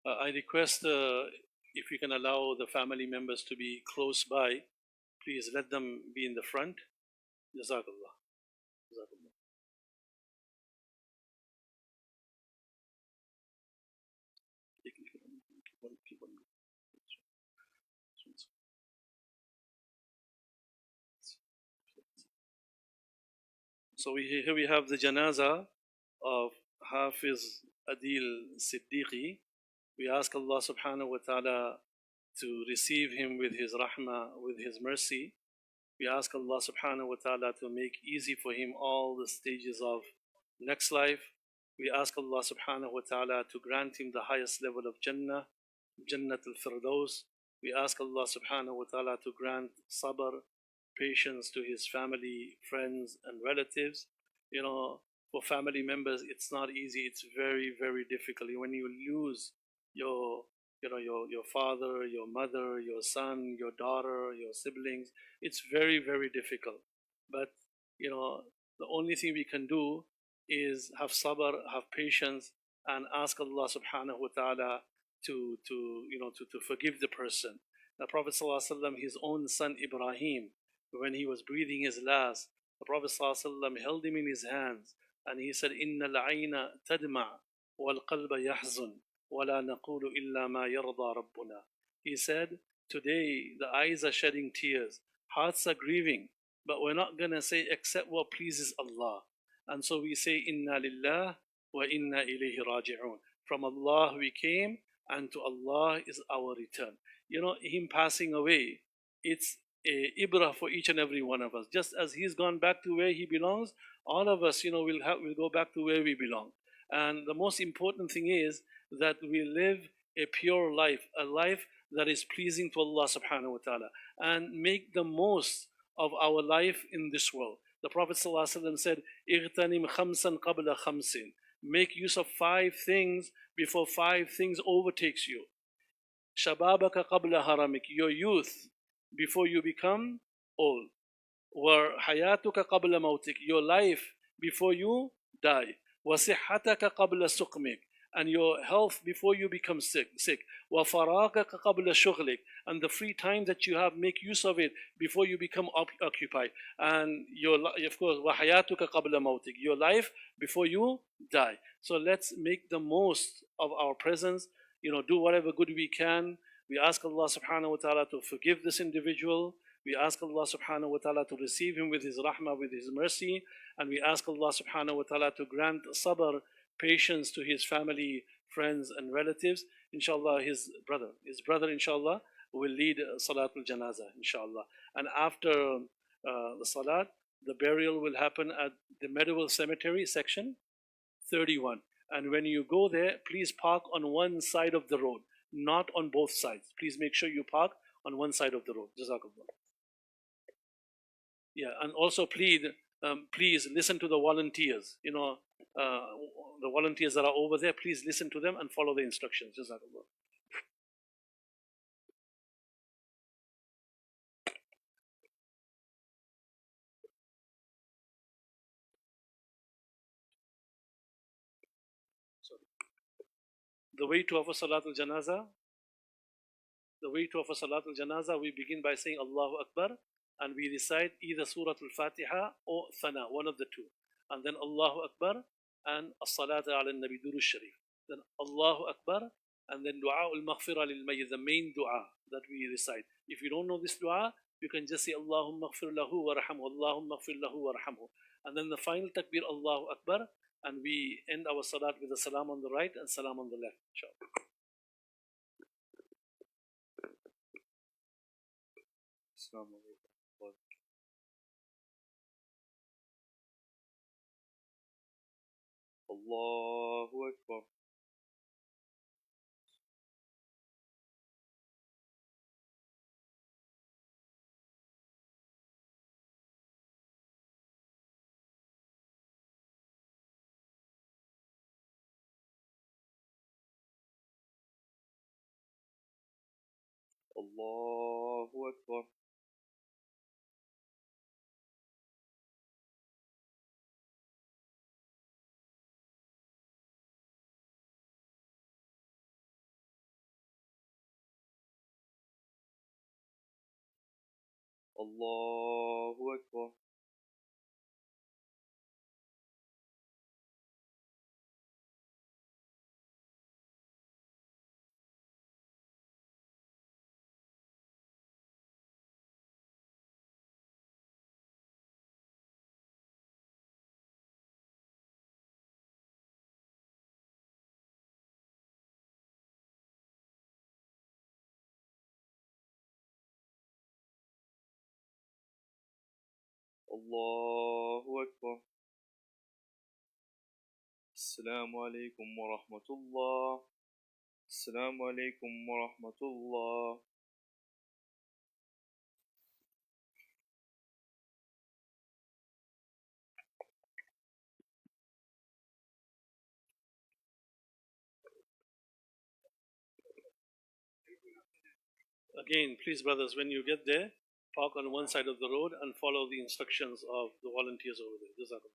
I request if you can allow the family members to be close by, please let them be in the front. Jazakallah. Jazakallah. So here we have the janazah of Hafiz Adil Siddiqui. We ask Allah subhanahu wa ta'ala to receive him with his rahmah, with his mercy. We ask Allah subhanahu wa ta'ala to make easy for him all the stages of next life. We ask Allah subhanahu wa ta'ala to grant him the highest level of Jannah, Jannat al-Firdaus. We ask Allah subhanahu wa ta'ala to grant sabr, patience to his family, friends and relatives. You know, for family members, it's not easy. It's very, very difficult. When you lose your father, your mother, your son, your daughter, your siblings, it's very, very difficult. But the only thing we can do is have sabr, have patience, and ask Allah subhanahu wa ta'ala to forgive the person. The Prophet ﷺ, his own son Ibrahim, when he was breathing his last, the Prophet ﷺ held him in his hands and he said, Inna al-ayna tadma wal qalba yahzun wa la naqulu illa ma yarda rabbuna. He said, today the eyes are shedding tears, hearts are grieving, but we're not going to say except what pleases Allah. And so we say, Inna lillah wa inna ilayhi raji'un. From Allah we came and to Allah is our return. Him passing away, it's a ibrah for each and every one of us. Just as he's gone back to where he belongs, all of us, will go back to where we belong. And the most important thing is that we live a pure life, a life that is pleasing to Allah subhanahu wa ta'ala, and make the most of our life in this world. The Prophet ﷺ said, "Igtanim khamsan qabla khamsin." Make use of 5 things before 5 things overtakes you. Shababaka qabla haramik, your youth before you become old. Wa hayatuka qabla mautik, your life before you die. Wa sihhataka qabla suqmik, and your health before you become sick. Wa faragaka qabla shughlik, and the free time that you have, make use of it before you become occupied. And of course, wa hayatuka qabla mautik, your life before you die. So let's make the most of our presence. Do whatever good we can. We ask Allah subhanahu wa ta'ala to forgive this individual. We ask Allah subhanahu wa ta'ala to receive him with his rahmah, with his mercy. And we ask Allah subhanahu wa ta'ala to grant sabr, patience to his family, friends and relatives. Inshallah, his brother inshallah will lead Salatul Janazah inshallah. And after the Salat, the burial will happen at the Medieval Cemetery, section 31. And when you go there, please park on one side of the road, not on both sides. Please make sure you park on one side of the road. Jazakallah. Yeah, and also please listen to the volunteers. The volunteers that are over there, please listen to them and follow the instructions. Jazakallah. The way to offer Salatul Janazah, we begin by saying Allahu Akbar, and we recite either Surah Al-Fatiha or Thana, one of the two. And then Allahu Akbar and As-Salatu ala Nabi Durus Sharif. Then Allahu Akbar and then Dua al-Maghfirah lil-Mayyit, the main dua that we recite. If you don't know this dua, you can just say Allahumma Maghfir lahu warhamhu, Allahumma Maghfir lahu warhamhu. And then the final takbir, Allahu Akbar, and we end our salat with a salam on the right and salam on the left. Inshallah. Assalamu alaikum. Allahu Akbar. Allahu Akbar. Allahu Akbar. Allahu Akbar. Assalamu alaikum wa rahmatullah. Assalamu alaikum wa rahmatullah. Again, please, brothers, when you get there, park on one side of the road and follow the instructions of the volunteers over there. Jazakallah.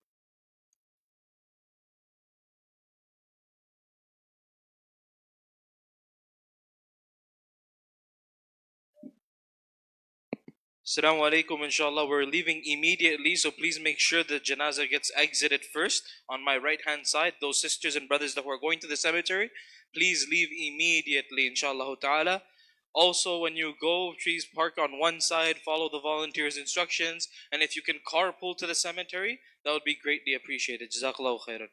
Assalamu alaikum, inshallah. We're leaving immediately, so please make sure the janazah gets exited first on my right hand side. Those sisters and brothers that were going to the cemetery, please leave immediately, inshallah ta'ala. Also, when you go, please park on one side, follow the volunteers' instructions, and if you can carpool to the cemetery, that would be greatly appreciated. Jazakallahu khairan.